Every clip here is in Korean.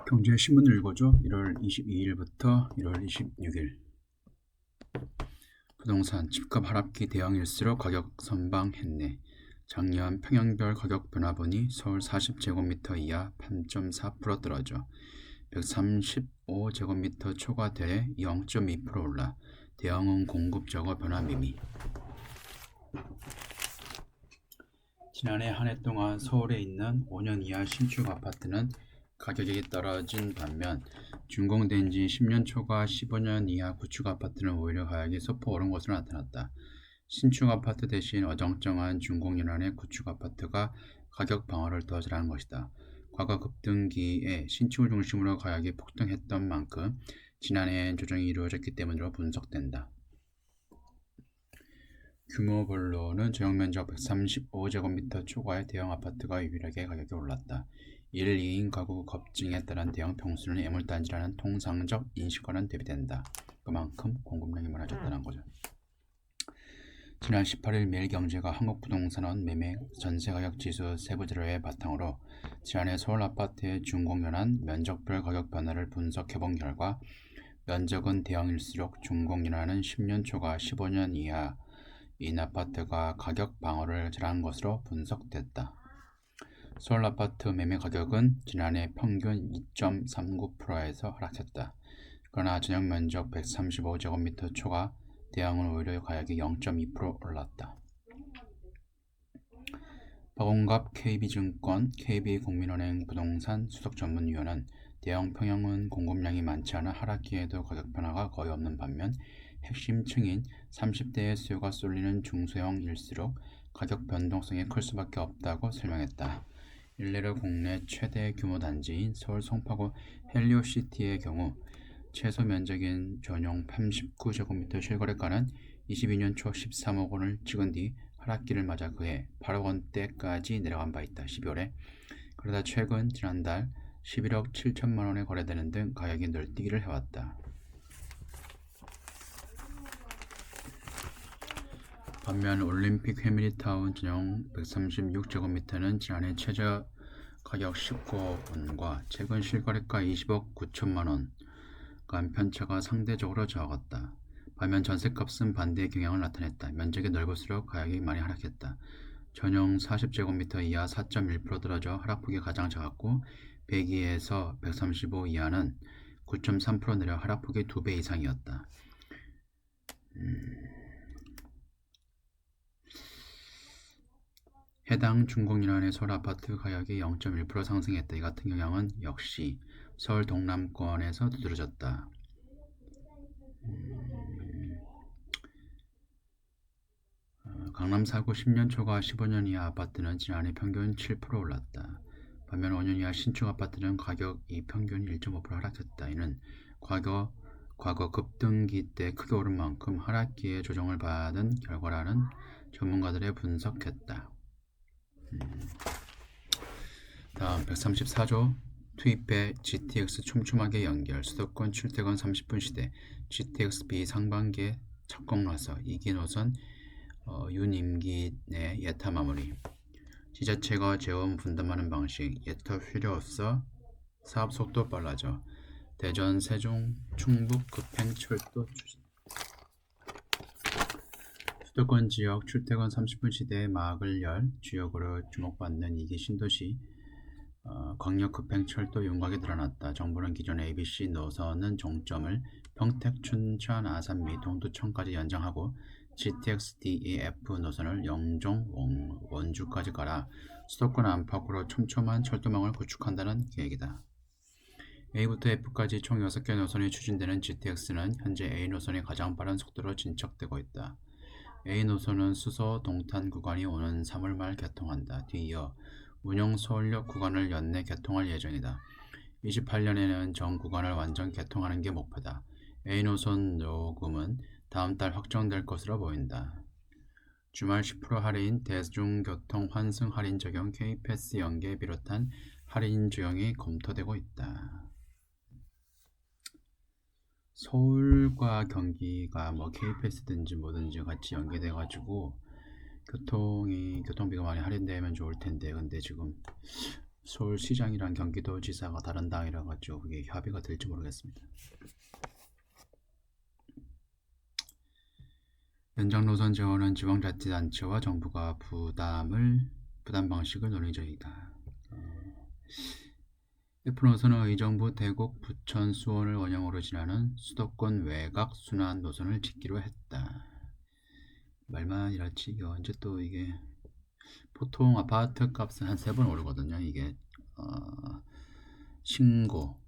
경제신문을 읽어줘. 1월 22일부터 1월 26일. 부동산 집값 하락기 대형일수록 가격 선방했네. 작년 평형별 가격 변화 보니 서울 40제곱미터 이하 3.4% 떨어져 135제곱미터 초과돼 0.2% 올라 대형은 공급 적어 변화 미미. 지난해 한 해 동안 서울에 있는 5년 이하 신축 아파트는 가격이 떨어진 반면 준공된 지 10년 초과 15년 이하 구축 아파트는 오히려 가격이 소폭 오른 것으로 나타났다. 신축 아파트 대신 어정쩡한 준공연한의 구축 아파트가 가격 방어를 더 잘한 것이다. 과거 급등기에 신축을 중심으로 가격이 폭등했던 만큼 지난해엔 조정이 이루어졌기 때문으로 분석된다. 규모별로는 저용면적 135제곱미터 초과의 대형 아파트가 유일하게 가격이 올랐다. 1, 2인 가구 급증에 따른 대형 평수는 애물단지라는 통상적 인식과는 대비된다. 그만큼 공급량이 많아졌다는 거죠. 지난 18일 매일경제가 한국부동산원 매매 전세가격지수 세부자료의 바탕으로 지난해 서울 아파트의 준공연한 면적별 가격 변화를 분석해본 결과 면적은 대형일수록 준공연한은 10년 초과 15년 이하인 아파트가 가격 방어를 잘한 것으로 분석됐다. 서울 아파트 매매 가격은 지난해 평균 2.39%에서 하락했다. 그러나 전용 면적 135제곱미터 초과 대형은 오히려 가격이 0.2% 올랐다. 박원갑 KB증권, KB국민은행 부동산 수석전문위원은 대형 평형은 공급량이 많지 않아 하락기에도 가격 변화가 거의 없는 반면 핵심층인 30대의 수요가 쏠리는 중소형일수록 가격 변동성이 클 수밖에 없다고 설명했다. 일례로 국내 최대 규모 단지인 서울 송파구 헬리오시티의 경우 최소 면적인 전용 39제곱미터 실거래가는 22년 초 13억 원을 찍은 뒤 하락기를 맞아 그해 8억 원대까지 내려간 바 있다. 12월에. 그러다 최근 지난달 11억 7천만 원에 거래되는 등 가격이 널뛰기를 해왔다. 반면 올림픽 패밀리타운 전용 136제곱미터는 지난해 최저 가격 19억 원과 최근 실거래가 20억 9천만 원 간 편차가 상대적으로 적었다. 반면 전셋값은 반대의 경향을 나타냈다. 면적이 넓을수록 가격이 많이 하락했다. 전용 40제곱미터 이하 4.1% 떨어져 하락폭이 가장 작았고 102에서 135 이하는 9.3% 내려 하락폭이 2배 이상이었다. 해당 준공연한의 서울 아파트 가격이 0.1% 상승했다. 이 같은 경향은 역시 서울 동남권에서 두드러졌다. 강남 4구 10년 초과 15년 이하 아파트는 지난해 평균 7% 올랐다. 반면 5년 이하 신축 아파트는 가격이 평균 1.5% 하락했다. 이는 과거 급등기 때 크게 오른 만큼 하락기에 조정을 받은 결과라는 전문가들의 분석했다. 다음 134조 투입해 GTX 촘촘하게 연결 수도권 출퇴근 30분 시대 GTX-B 상반기에 착공 나서 2기 노선 윤임기 내 예타 마무리. 지자체가 재원 분담하는 방식 예타 필요 없어 사업 속도 빨라져. 대전, 세종, 충북 급행 철도 추진. 수도권 지역 출퇴근 30분 시대에 막을 열 주역으로 주목받는 2기 신도시 광역 급행 철도 윤곽이 드러났다. 정부는 기존 ABC 노선은 종점을 평택, 춘천, 아산 및 동두천까지 연장하고 GTX-DEF 노선을 영종, 원주까지 깔아 수도권 안팎으로 촘촘한 철도망을 구축한다는 계획이다. A부터 F까지 총 6개 노선이 추진되는 GTX는 현재 A 노선이 가장 빠른 속도로 진척되고 있다. A 노선은 수서 동탄 구간이 오는 3월 말 개통한다. 뒤이어 운영 서울역 구간을 연내 개통할 예정이다. 28년에는 전 구간을 완전 개통하는 게 목표다. A 노선 요금은 다음 달 확정될 것으로 보인다. 주말 10% 할인, 대중교통 환승 할인 적용, K패스 연계 비롯한 할인 적용이 검토되고 있다. 서울과 경기가 K패스든지 뭐든지 같이 연계돼가지고 교통비가 많이 할인되면 좋을 텐데 근데 지금 서울시장이랑 경기도지사가 다른 당이라 가지고 그게 협의가 될지 모르겠습니다. 연장 노선 재원은 지방자치단체와 정부가 부담 방식을 논의 중이다. F노선은 의정부, 대곡, 부천, 수원을 원형으로 지나는 수도권 외곽 순환 노선을 짓기로 했다. 말만 이렇지 이게 언제 또 이게 보통 아파트 값은 한 3번 오르거든요. 이게 신고,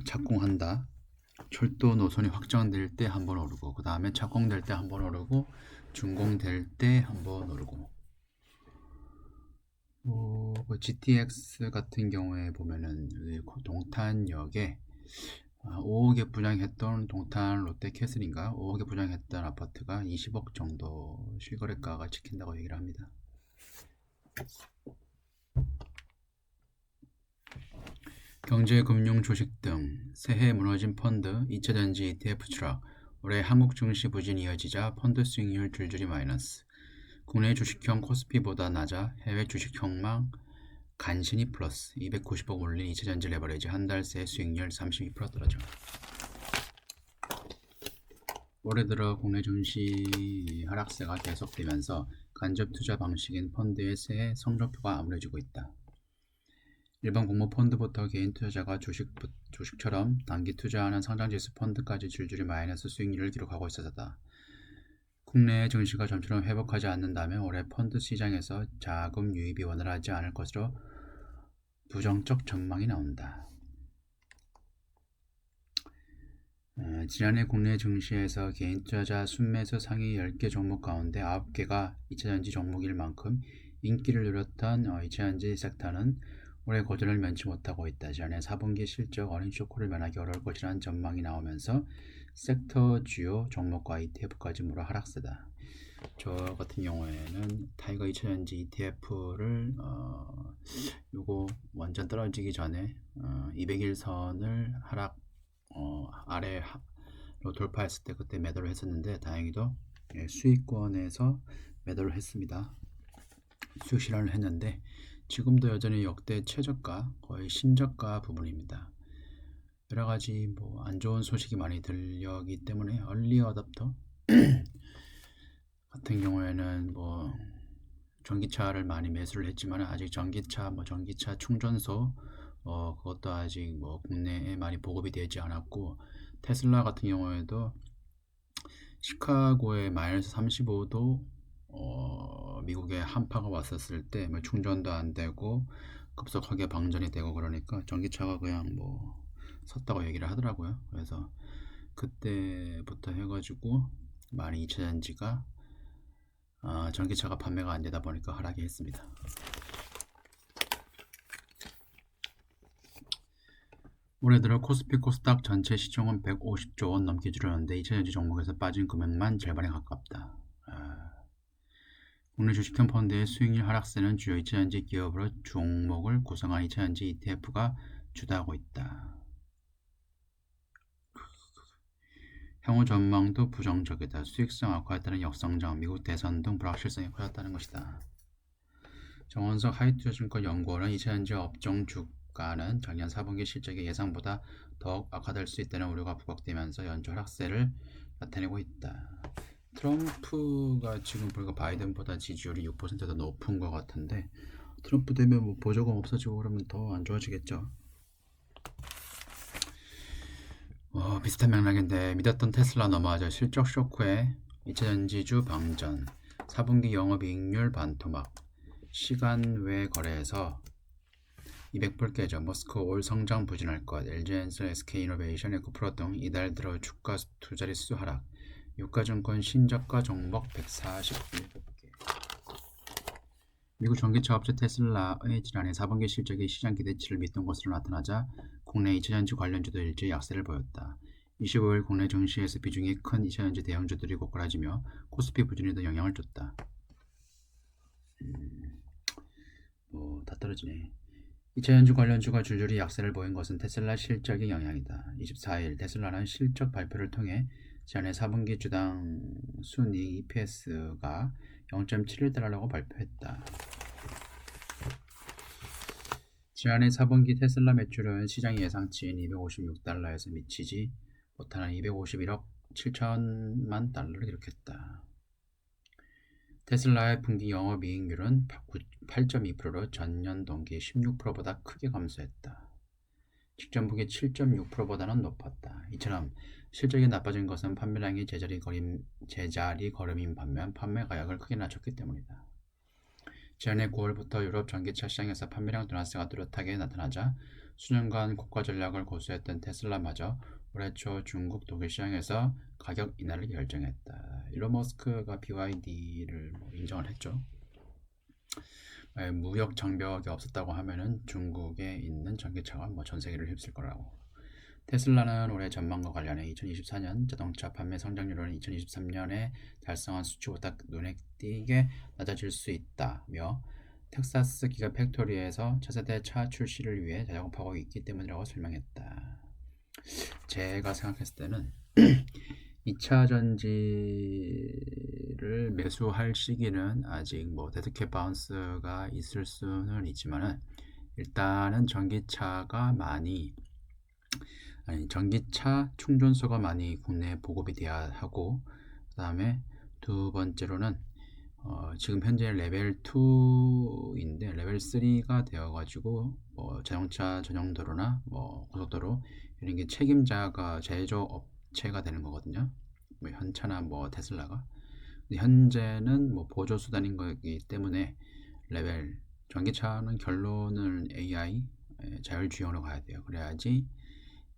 착공한다. 철도 노선이 확정될 때 한 번 오르고, 그 다음에 착공될 때 한 번 오르고, 준공될 때 한 번 오르고. 그 GTX 같은 경우에 보면은 동탄역에 5억에 분양했던 동탄 롯데캐슬인가 5억에 분양했던 아파트가 20억 정도 실거래가가 찍힌다고 얘기를 합니다. 경제, 금융, 주식 등 새해 무너진 펀드, 2차전지 ETF 추락, 올해 한국 증시 부진 이어지자 펀드 수익률 줄줄이 마이너스. 국내 주식형 코스피보다 낮아 해외 주식형만 간신히 플러스. 290억 올린 2차전지 레버리지 한 달 새 수익률 32% 떨어져. 올해 들어 국내 증시 하락세가 계속되면서 간접 투자 방식인 펀드의 새해 성적표가 암울해지고 있다. 일반 공모 펀드부터 개인 투자자가 주식처럼 단기 투자하는 상장지수 펀드까지 줄줄이 마이너스 수익률을 기록하고 있어서다. 국내 증시가 좀처럼 회복하지 않는다면 올해 펀드 시장에서 자금 유입이 원활하지 않을 것으로 부정적 전망이 나온다. 지난해 국내 증시에서 개인 투자자 순매수 상위 10개 종목 가운데 9개가 2차전지 종목일 만큼 인기를 누렸던 2차전지 섹터는 올해 고전을 면치 못하고 있다. 지난해 4분기 실적 어닝 쇼크를 면하기 어려울 것이라는 전망이 나오면서 섹터 주요 종목과 ETF까지 몰아 하락세다. 저 같은 경우에는 타이거 2차전지 ETF를 요거 완전 떨어지기 전에 200일선을 하락 아래로 돌파했을 때 그때 매도를 했었는데 다행히도 수익권에서 매도를 했습니다. 수익 실현을 했는데 지금도 여전히 역대 최저가 거의 신저가 부분입니다. 여러가지 뭐 안 좋은 소식이 많이 들려기 때문에 얼리 어답터 같은 경우에는 뭐 전기차를 많이 매수를 했지만 아직 전기차 충전소 그것도 아직 뭐 국내에 많이 보급이 되지 않았고 테슬라 같은 경우에도 시카고에 마이너스 35도 미국에 한파가 왔었을 때 뭐 충전도 안 되고 급속하게 방전이 되고 그러니까 전기차가 그냥 뭐 섰다고 얘기를 하더라고요. 그래서 그때부터 해가지고 많이 2차전지가 전기차가 판매가 안 되다 보니까 하락이 했습니다. 올해 들어 코스피 코스닥 전체 시총은 150조 원 넘게 줄었는데 2차전지 종목에서 빠진 금액만 절반에 가깝다. 국내 주식형 펀드의 수익률 하락세는 주요 2차전지 기업으로 종목을 구성한 2차전지 ETF가 주도하고 있다. 향후 전망도 부정적이다. 수익성 악화에 따른 역성장, 미국 대선 등 불확실성이 커졌다는 것이다. 정원석 하이투자증권 연구원은 2차전지 업종 주가는 작년 4분기 실적이 예상보다 더욱 악화될 수 있다는 우려가 부각되면서 연초 하락세를 나타내고 있다. 트럼프가 지금 보니까 바이든보다 지지율이 6% 더 높은 것 같은데 트럼프 되면 뭐 보조금 없어지고 그러면 더 안 좋아지겠죠. 비슷한 맥락인데 믿었던 테슬라 넘어져 실적 쇼크에 2차전지주 방전, 4분기 영업이익률 반토막, 시간 외 거래에서 200불 깨져 머스크 올 성장 부진할 것, LG엔솔, SK이노베이션, 에코프로 등 이달 들어 주가 두 자릿수 하락, 유가증권 신저가 종목 147개. 미국 전기차 업체 테슬라의 지난해 4분기 실적이 시장 기대치를 밑돈 것으로 나타나자 국내 2차전지 관련주도 일제히 약세를 보였다. 25일 국내 증시에서 비중이 큰 2차전지 대형주들이 고꾸라지며 코스피 부진에도 영향을 줬다. 다 떨어지네. 2차전지 관련주가 줄줄이 약세를 보인 것은 테슬라 실적의 영향이다. 24일 테슬라는 실적 발표를 통해 지난해 4분기 주당 순이익 EPS가 0.71달러라고 발표했다. 지난해 4분기 테슬라 매출은 시장 예상치인 256달러에서 미치지 못하는 251억 7천만 달러를 기록했다. 테슬라의 분기 영업이익률은 8.2%로 전년 동기 16%보다 크게 감소했다. 직전 분기 7.6%보다는 높았다. 이처럼 실적이 나빠진 것은 판매량이 제자리 걸음인 반면 판매 가격을 크게 낮췄기 때문이다. 지난해 9월부터 유럽 전기차 시장에서 판매량 둔화세가 뚜렷하게 나타나자 수년간 고가 전략을 고수했던 테슬라마저 올해 초 중국, 독일 시장에서 가격 인하를 결정했다. 일론 머스크가 BYD를 인정을 했죠. 무역 장벽이 없었다고 하면은 중국에 있는 전기차가 전 세계를 휩쓸 거라고. 테슬라는 올해 전망과 관련해 2024년 자동차 판매 성장률은 2023년에 달성한 수치보다 눈에 띄게 낮아질 수 있다며 텍사스 기가 팩토리에서 차세대 차 출시를 위해 작업하고 있기 때문이라고 설명했다. 제가 생각했을 때는 2차 전지를 매수할 시기는 아직 데드캣 바운스가 있을 수는 있지만은 일단은 전기차 충전소가 많이 국내에 보급이 돼야 하고, 그 다음에 두 번째로는 지금 현재 레벨 2인데 레벨 3가 되어가지고 자동차 전용도로나 고속도로 이런 게 책임자가 제조업체가 되는 거거든요. 현차나 테슬라가. 현재는 보조 수단인 거기 때문에 전기차는 결론은 AI 자율주행으로 가야 돼요. 그래야지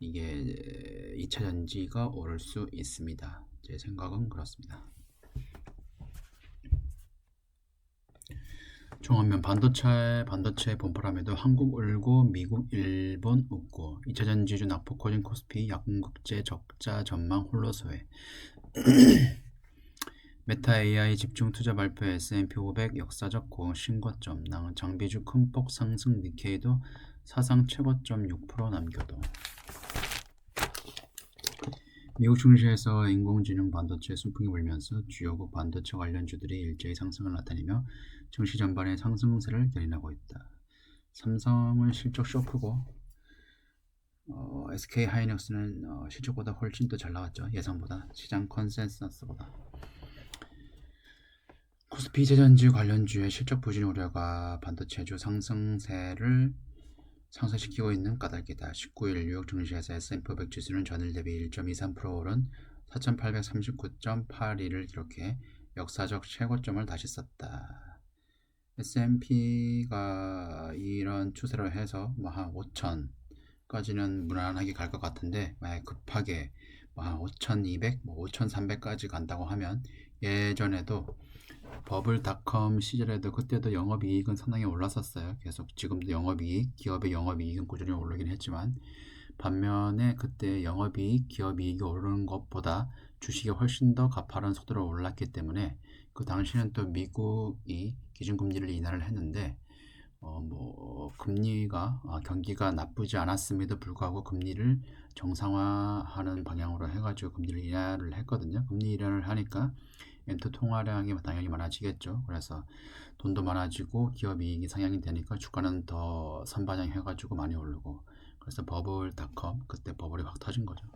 이게 2차 전지가 오를 수 있습니다. 제 생각은 그렇습니다. 종합면 반도체 본바람에도 한국 울고 미국, 일본 웃고 2차 전지주 낙폭 커진 코스피 약국제 적자 전망 홀로 소외. 메타 AI 집중 투자 발표 S&P 500 역사적 신고점 장비주 큰 폭 상승 니케이도 사상 최고점 6% 남겨도. 미국 증시에서 인공지능 반도체 순풍이 불면서 주요국 반도체 관련주들이 일제히 상승을 나타내며 증시 전반의 상승세를 견인하고 있다. 삼성은 실적 쇼크고 SK 하이닉스는 실적보다 훨씬 더 잘 나왔죠. 예상보다, 시장 컨센서스보다. 코스피 재전지 관련주의 실적 부진 우려가 반도체주 상승세를 상승시키고 있는 까닭이다. 19일 뉴욕 증시에서 S&P 500 지수는 전일 대비 1.23% 오른 4,839.82를 기록해 역사적 최고점을 다시 썼다. S&P가 이런 추세로 해서 한 5,000까지는 무난하게 갈 것 같은데, 만약 급하게 한 5,200, 5,300까지 간다고 하면, 예전에도 버블닷컴 시절에도 그때도 영업이익은 상당히 올랐었어요. 계속 지금도 기업의 영업이익은 꾸준히 오르긴 했지만, 반면에 그때 기업이익이 오르는 것보다 주식이 훨씬 더 가파른 속도로 올랐기 때문에 그 당시는 또 미국이 기준금리를 인하를 했는데 경기가 나쁘지 않았음에도 불구하고 금리를 정상화하는 방향으로 해가지고 금리를 인하를 했거든요. 금리 인하를 하니까 M2 통화량이 당연히 많아지겠죠. 그래서 돈도 많아지고 기업 이익이 상향이 되니까 주가는 더 선반영해가지고 많이 오르고, 그래서 버블닷컴, 그때 버블이 확 터진 거죠.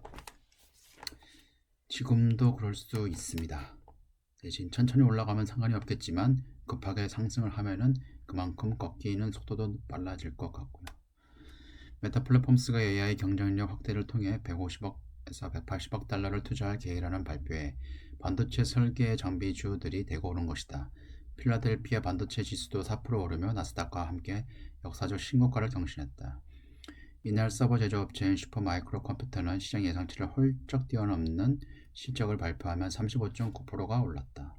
지금도 그럴 수 있습니다. 대신 천천히 올라가면 상관이 없겠지만 급하게 상승을 하면은 그만큼 꺾이는 속도도 빨라질 것 같고요. 메타 플랫폼스가 AI 경쟁력 확대를 통해 150억에서 180억 달러를 투자할 계획이라는 발표에 반도체 설계 장비주들이 대거 오른 것이다. 필라델피아 반도체 지수도 4% 오르며 나스닥과 함께 역사적 신고가를 경신했다. 이날 서버 제조업체인 슈퍼마이크로 컴퓨터는 시장 예상치를 훌쩍 뛰어넘는 실적을 발표하면 35.9%가 올랐다.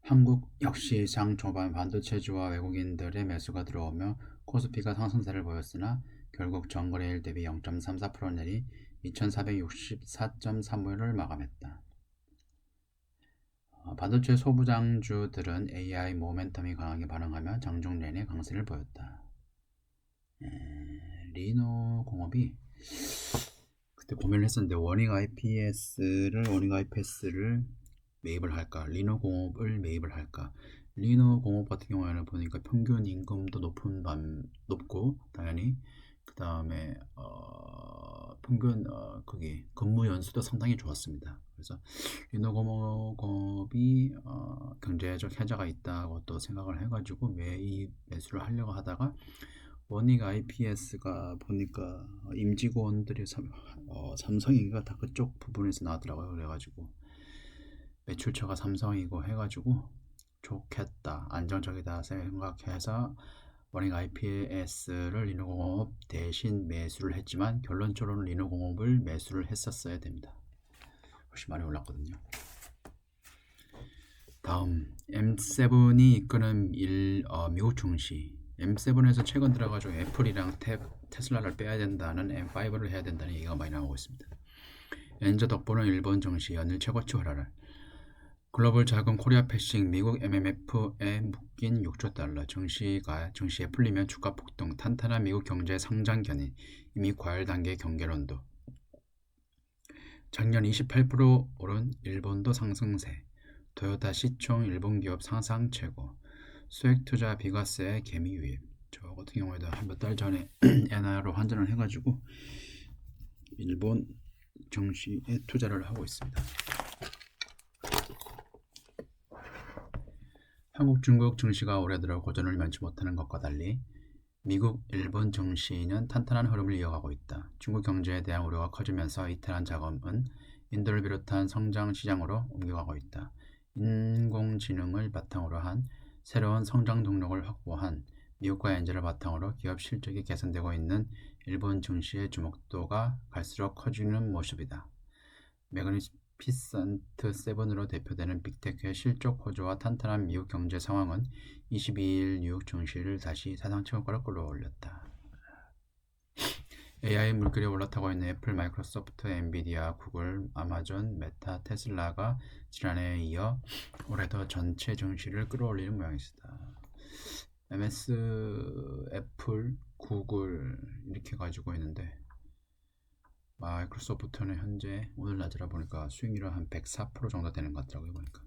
한국 역시 장 초반 반도체주와 외국인들의 매수가 들어오며 코스피가 상승세를 보였으나 결국 전거래일 대비 0.34% 내리 2464.35를 마감했다. 반도체 소부장주들은 AI 모멘텀이 강하게 반응하며 장중 내내 강세를 보였다. 리노공업이 그때 고민을 했었는데 원익 IPS를 매입을 할까, 리노공업을 매입을 할까. 리노공업 같은 경우에는 보니까 평균 임금도 높고 당연히 그 다음에 평균 거기 근무 연수도 상당히 좋았습니다. 그래서 리노공업이 경제적 혜자가 있다고 또 생각을 해가지고 매수를 하려고 하다가 원익 IPS가 보니까 임직원들이 삼성인가 다 그쪽 부분에서 나왔더라고요. 그래가지고 매출처가 삼성이고 해가지고 좋겠다, 안정적이다 생각해서 원익 IPS를 리노공업 대신 매수를 했지만 결론적으로는 리노공업을 매수를 했었어야 됩니다. 훨씬 많이 올랐거든요. 다음 M7이 이끄는 미국 증시. M7에서 최근 들어가지고 애플이랑 테슬라를 빼야 된다는 M5를 해야 된다는 얘기가 많이 나오고 있습니다. 엔저 덕분에 일본 증시 연일 최고치 하락을. 글로벌 자금 코리아 패싱 미국 MMF에 묶인 6조 달러. 증시에 풀리면 주가 폭등. 탄탄한 미국 경제 상장 견인. 이미 과열 단계 경계론도. 작년 28% 오른 일본도 상승세. 토요타 시총 일본 기업 상상 최고. 수액 투자 비과세 개미 유입. 저 같은 경우에도 한 몇 달 전에 엔화로 환전을 해가지고 일본 증시에 투자를 하고 있습니다. 한국, 중국 증시가 올해 들어 고전을 면치 못하는 것과 달리 미국, 일본 증시는 탄탄한 흐름을 이어가고 있다. 중국 경제에 대한 우려가 커지면서 이탈한 자금은 인도를 비롯한 성장 시장으로 옮겨가고 있다. 인공지능을 바탕으로 한 새로운 성장 동력을 확보한 미국과 엔저를 바탕으로 기업 실적이 개선되고 있는 일본 증시의 주목도가 갈수록 커지는 모습이다. 매그니피센트 7으로 대표되는 빅테크의 실적 호조와 탄탄한 미국 경제 상황은 22일 뉴욕 증시를 다시 사상 최고가로 끌어올렸다. AI 물결이 올라타고 있는 애플, 마이크로소프트, 엔비디아, 구글, 아마존, 메타, 테슬라가 지난해에 이어 올해도 전체 증시를 끌어올리는 모양이다. MS, 애플, 구글 이렇게 가지고 있는데 마이크로소프트는 현재 오늘 낮이라 보니까 수익률은 한 104% 정도 되는 것 같더라고요. 보니까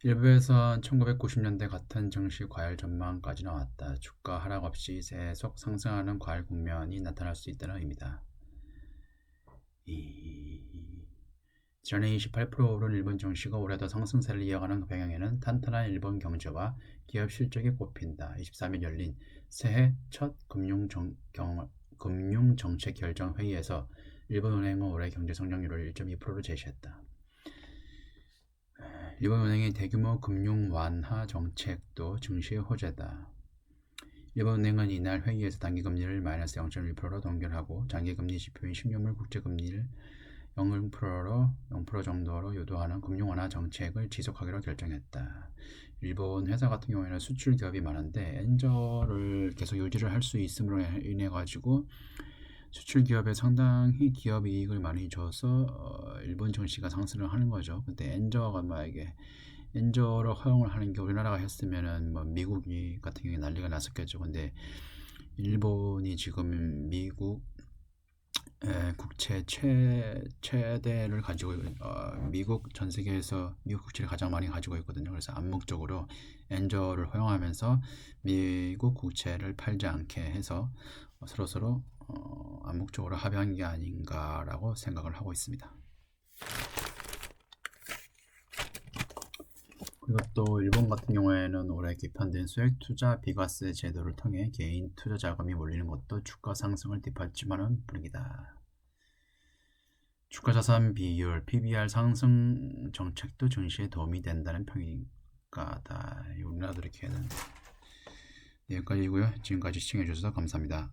일부에선 1990년대 같은 증시 과열 전망까지 나왔다. 주가 하락 없이 계속 상승하는 과열 국면이 나타날 수 있다는 의미다. 지난해 28% 오른 일본 증시가 올해도 상승세를 이어가는 배경에는 탄탄한 일본 경제와 기업 실적이 꼽힌다. 23일 열린 새해 첫 금융정책 결정 회의에서 일본은행은 올해 경제 성장률을 1.2%로 제시했다. 일본은행의 대규모 금융 완화 정책도 증시의 호재다. 일본은행은 이날 회의에서 단기금리를 마이너스 0.1%로 동결하고 장기금리 지표인 10년물 국제금리를 0% 정도로 유도하는 금융 완화 정책을 지속하기로 결정했다. 일본 회사 같은 경우에는 수출 기업이 많은데 엔저를 계속 유지를 할 수 있음으로 인해 가지고 수출 기업에 상당히 기업 이익을 많이 줘서 일본 증시가 상승을 하는 거죠. 근데 엔저가 만약에 엔저를 허용을 하는 게 우리나라가 했으면은 뭐 미국이 같은 경우에 난리가 났었겠죠. 근데 일본이 지금 미국 국채 최대를 가지고 미국 전 세계에서 미국 국채를 가장 많이 가지고 있거든요. 그래서 암묵적으로 엔저를 허용하면서 미국 국채를 팔지 않게 해서 서로 암묵적으로 합의한 게 아닌가라고 생각을 하고 있습니다. 그리고 또 일본 같은 경우에는 올해 개편된 수액 투자 비과세 제도를 통해 개인 투자 자금이 몰리는 것도 주가 상승을 뒷받침하는 분위기다. 주가자산 비율 PBR 상승 정책도 증시에 도움이 된다는 평가다. 우리나라도 이렇게 하는. 여기까지고요. 지금까지 시청해 주셔서 감사합니다.